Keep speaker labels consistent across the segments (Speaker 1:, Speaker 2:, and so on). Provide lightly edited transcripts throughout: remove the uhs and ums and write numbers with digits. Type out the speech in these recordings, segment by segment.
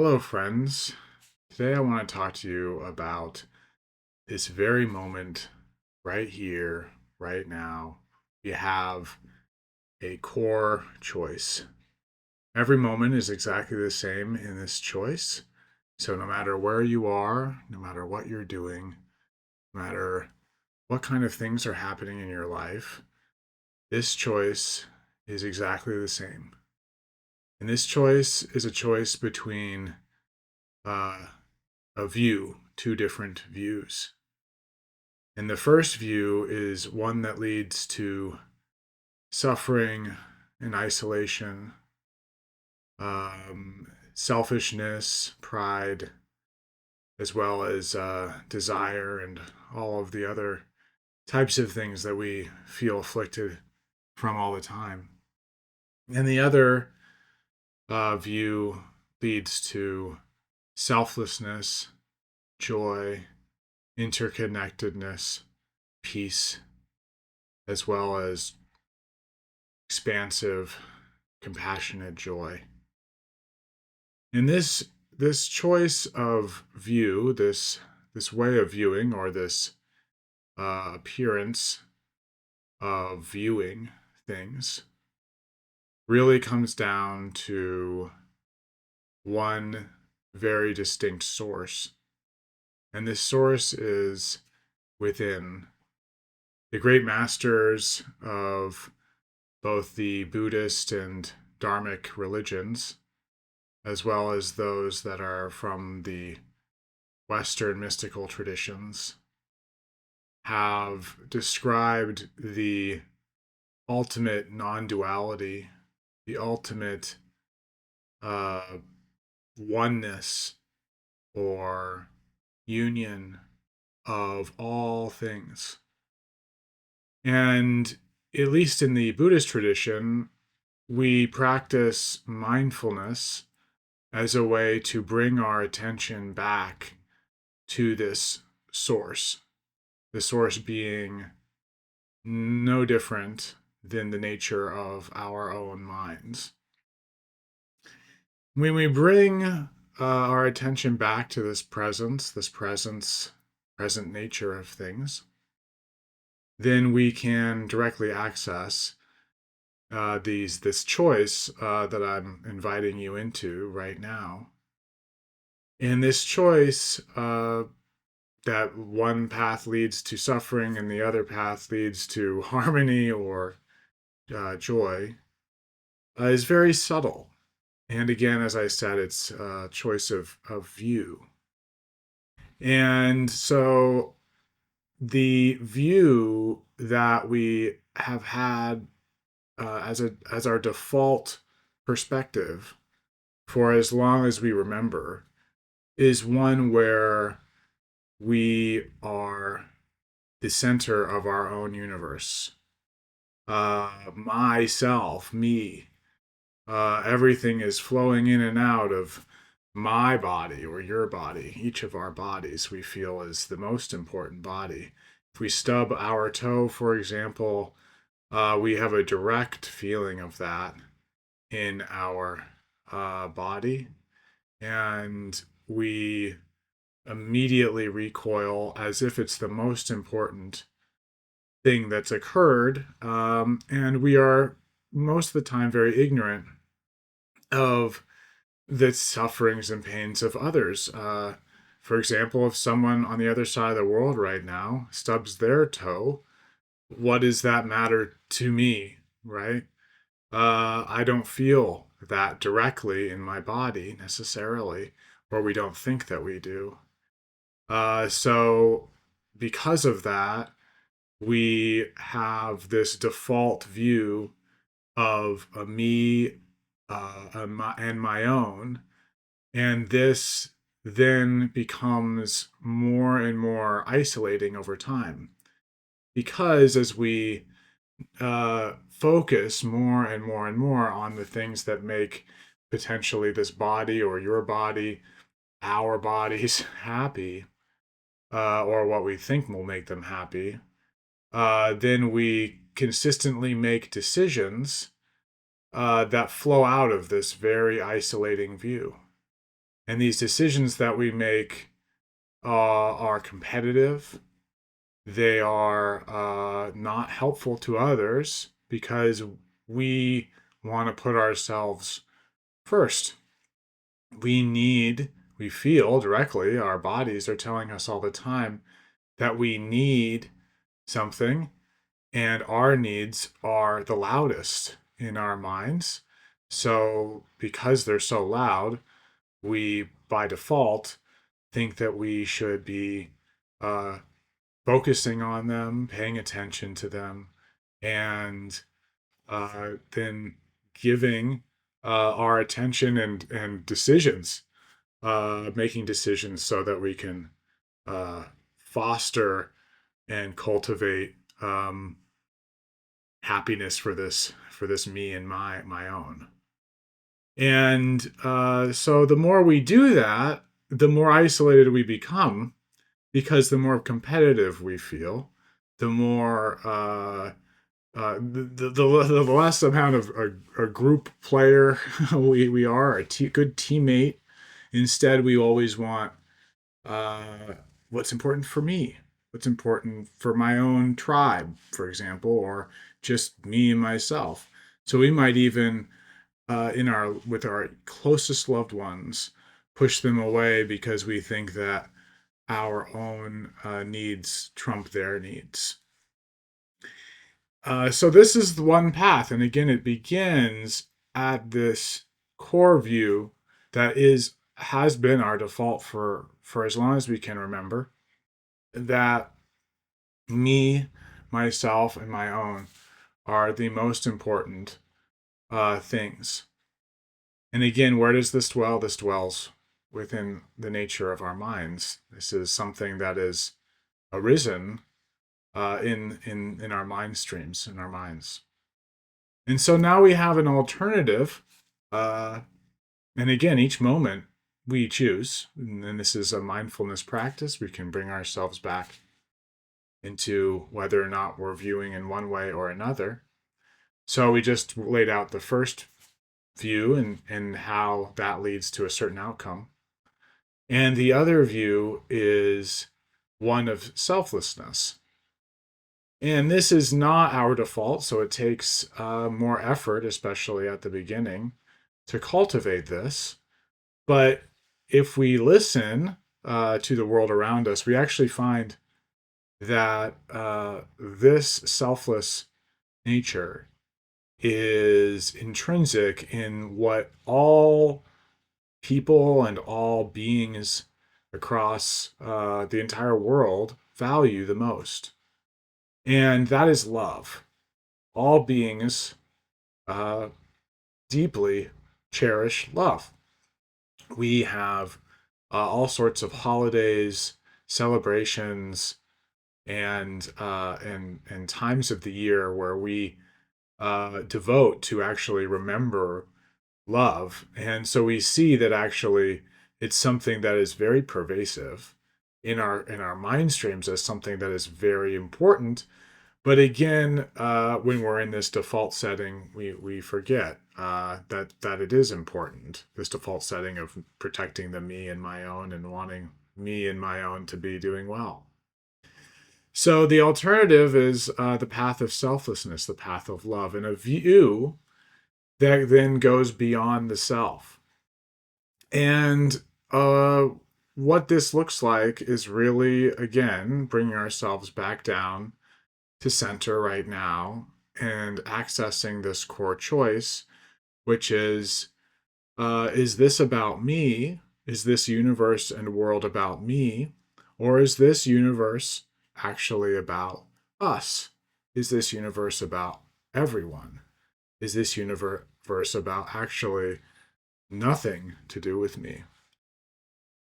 Speaker 1: Hello, friends. Today I want to talk to you about this very moment right here, right now. We have a core choice. Every moment is exactly the same in this choice. So, no matter where you are, no matter what you're doing, no matter what kind of things are happening in your life, this choice is exactly the same. And this choice is a choice between uh, a view, two different views. And the first view is one that leads to suffering and isolation, selfishness, pride, as well as desire and all of the other types of things that we feel afflicted from all the time. And the other view leads to selflessness, joy, interconnectedness, peace, as well as expansive, compassionate joy. And this choice of view, this way of viewing, or this appearance of viewing things, really comes down to one very distinct source. And this source is within. The great masters of both the Buddhist and Dharmic religions, as well as those that are from the Western mystical traditions, have described the ultimate non duality, the ultimate uh, oneness or union of all things. And at least in the Buddhist tradition, we practice mindfulness as a way to bring our attention back to this source, the source being no different than the nature of our own minds. When we bring our attention back to present nature of things, then we can directly access this choice that I'm inviting you into right now. And this choice, that one path leads to suffering and the other path leads to harmony or joy, is very subtle. And again, as I said, it's a choice of view. And so the view that we have had as our default perspective for as long as we remember is one where we are the center of our own universe. Myself, me, everything is flowing in and out of my body or your body. Each of our bodies we feel is the most important body. If we stub our toe, for example, we have a direct feeling of that in our body, and we immediately recoil as if it's the most important thing that's occurred. And we are most of the time very ignorant of the sufferings and pains of others. For example, if someone on the other side of the world right now stubs their toe, what does that matter to me, right? I don't feel that directly in my body necessarily, or we don't think that we do. So, because of that, we have this default view of a me and my own. And this then becomes more and more isolating over time. Because as we focus more and more and more on the things that make potentially this body or your body, our bodies happy, or what we think will make them happy, then we consistently make decisions that flow out of this very isolating view. And these decisions that we make are competitive. They are not helpful to others because we want to put ourselves first. We feel directly, our bodies are telling us all the time that we need something, and our needs are the loudest in our minds. So, because they're so loud, we by default think that we should be uh, focusing on them, paying attention to them, and then giving our attention and decisions, making decisions so that we can uh, foster and cultivate happiness for this me and my own. And so the more we do that, the more isolated we become, because the more competitive we feel, the more the less amount of a group player we are, good teammate. Instead, we always want what's important for me, what's important for my own tribe, for example, or just me and myself. So we might even in our with our closest loved ones push them away because we think that our own needs trump their needs. So this is the one path, and again, it begins at this core view that has been our default for as long as we can remember, that me, myself, and my own are the most important things. And again, where does this dwell? This dwells within the nature of our minds. This is something that is arisen in our mind streams, in our minds. And so now we have an alternative. And again, each moment we choose, and this is a mindfulness practice. We can bring ourselves back into whether or not we're viewing in one way or another. So we just laid out the first view and how that leads to a certain outcome. And the other view is one of selflessness. And this is not our default, so it takes more effort, especially at the beginning, to cultivate this. But if we listen to the world around us, we actually find that this selfless nature is intrinsic in what all people and all beings across the entire world value the most. And that is love. All beings uh, deeply cherish love. We have all sorts of holidays, celebrations, and times of the year where we devote to actually remember love. And so we see that actually it's something that is very pervasive in our mind streams as something that is very important. But again, when we're in this default setting, we forget that it is important. This default setting of protecting the me and my own and wanting me and my own to be doing well. So the alternative is the path of selflessness, the path of love, and a view that then goes beyond the self. And what this looks like is really, again, bringing ourselves back down to center right now and accessing this core choice, which is this about me? Is this universe and world about me? Or is this universe actually about us? Is this universe about everyone? Is this universe about actually nothing to do with me?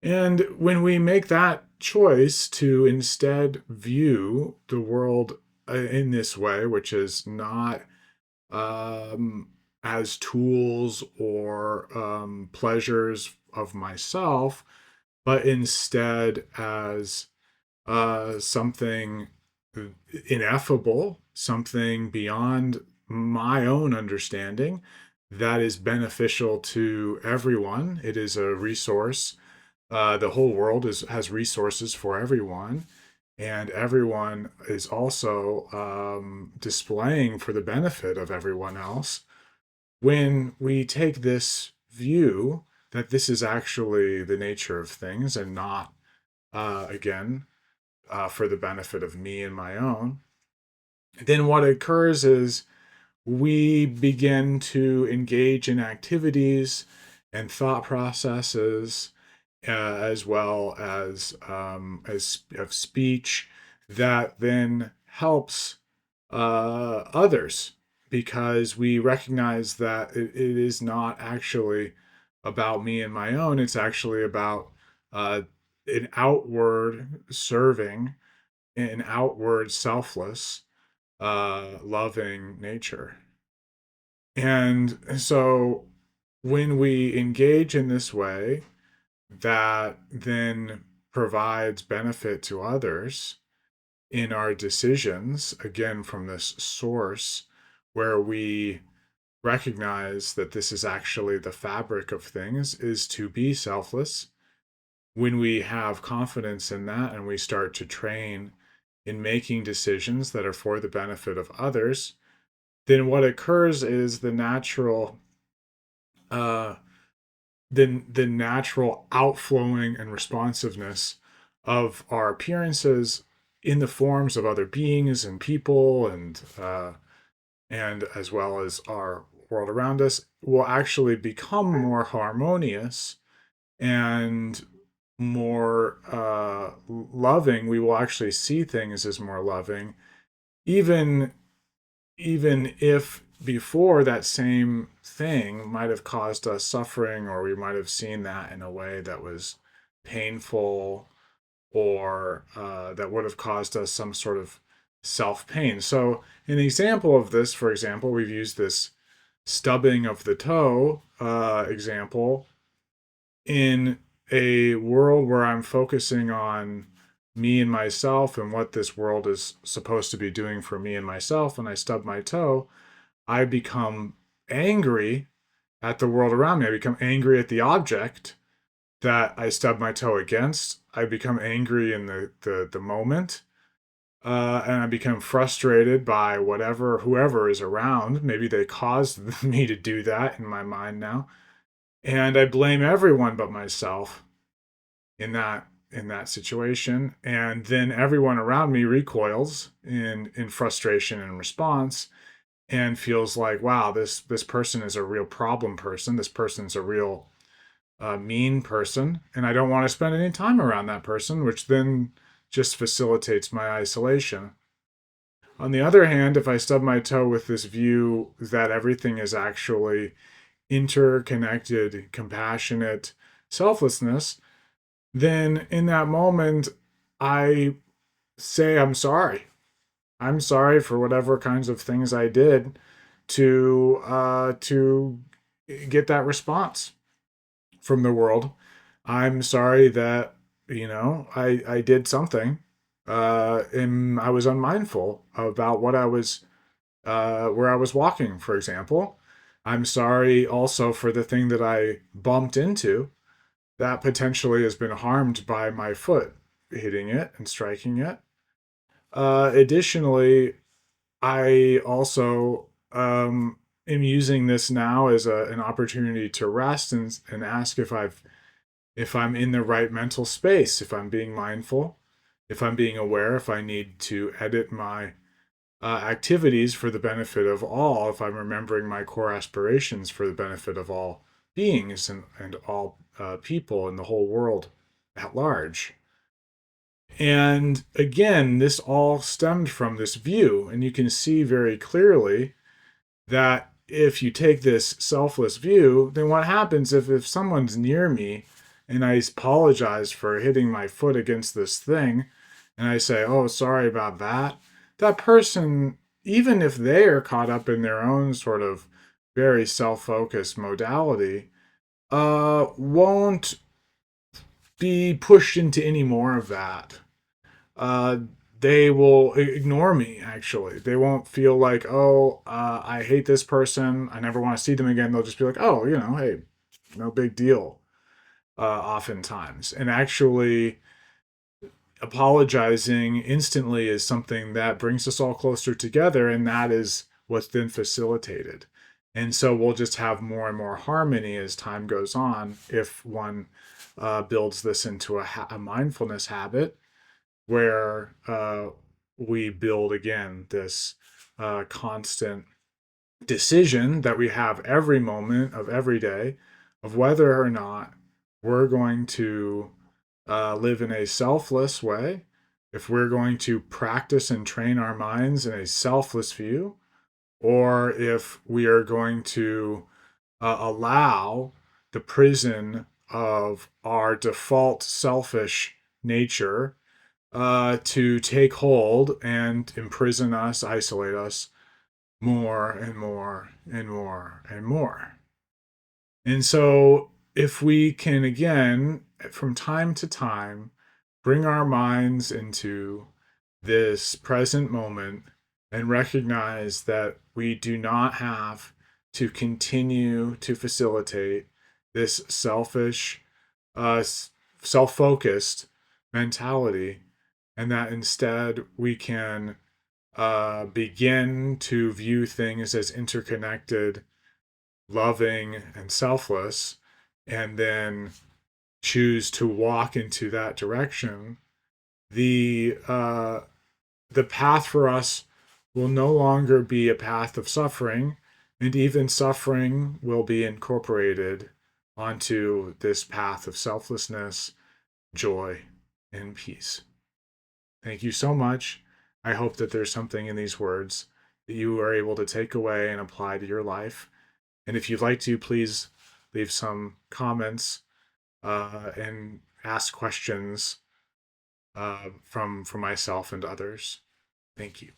Speaker 1: And when we make that choice to instead view the world in this way, which is not um, as tools or pleasures of myself, but instead as something ineffable, something beyond my own understanding, that is beneficial to everyone. It is a resource. The whole world has resources for everyone, and everyone is also displaying for the benefit of everyone else. When we take this view that this is actually the nature of things and not, again, for the benefit of me and my own, then what occurs is we begin to engage in activities and thought processes, as well as of speech, that then helps others, because we recognize that it is not actually about me and my own. It's actually about uh, an outward serving, an outward selfless, loving nature. And so when we engage in this way, that then provides benefit to others in our decisions, again, from this source where we recognize that this is actually the fabric of things, is to be selfless. When we have confidence in that and we start to train in making decisions that are for the benefit of others, then what occurs is uh, the natural outflowing and responsiveness of our appearances in the forms of other beings and people, and as well as our world around us, will actually become more harmonious and more loving. We will actually see things as more loving, even even if before that same thing might have caused us suffering, or we might have seen that in a way that was painful, or that would have caused us some sort of self pain. So, an example of this, for example, we've used this stubbing of the toe example in a world where I'm focusing on me and myself and what this world is supposed to be doing for me and myself, and I stub my toe, I become angry at the world around me. I become angry at the object that I stub my toe against. I become angry in the moment. And I become frustrated by whoever is around. Maybe they caused me to do that in my mind now. And I blame everyone but myself in that situation. And then everyone around me recoils in frustration and response, and feels like, wow, this person is a real problem person. This person's a real mean person, and I don't want to spend any time around that person, which then just facilitates my isolation. On the other hand, if I stub my toe with this view that everything is actually interconnected, compassionate selflessness, then in that moment, I say, I'm sorry. I'm sorry for whatever kinds of things I did to get that response from the world. I'm sorry that I did something, and I was unmindful about what I was where I was walking, for example. I'm sorry also for the thing that I bumped into that potentially has been harmed by my foot hitting it and striking it. Additionally, I also am using this now as an opportunity to rest and ask if I'm in the right mental space, if I'm being mindful, if I'm being aware, if I need to edit my activities for the benefit of all, if I'm remembering my core aspirations for the benefit of all beings and all people in the whole world at large. And again, this all stemmed from this view. And you can see very clearly that if you take this selfless view, then what happens if someone's near me and I apologize for hitting my foot against this thing, and I say, oh, sorry about that, that person, even if they are caught up in their own sort of very self-focused modality, won't be pushed into any more of that. Uh, they will ignore me. Actually, they won't feel like, oh, I hate this person, I never want to see them again. They'll just be like, oh, hey, no big deal. Oftentimes, and actually apologizing instantly is something that brings us all closer together, and that is what's then facilitated. And so we'll just have more and more harmony as time goes on if one builds this into a mindfulness habit where we build again this constant decision that we have every moment of every day of whether or not we're going to live in a selfless way, if we're going to practice and train our minds in a selfless view, or if we are going to allow the prison of our default selfish nature to take hold and imprison us, isolate us more and more and more and more. And so, if we can again, from time to time, bring our minds into this present moment and recognize that we do not have to continue to facilitate this selfish, uh, self focused mentality, and that instead we can begin to view things as interconnected, loving, and selfless, and then choose to walk into that direction, the path for us will no longer be a path of suffering, and even suffering will be incorporated onto this path of selflessness, joy, and peace. Thank you so much. I hope that there's something in these words that you are able to take away and apply to your life. And if you'd like to, please leave some comments and ask questions from myself and others. Thank you.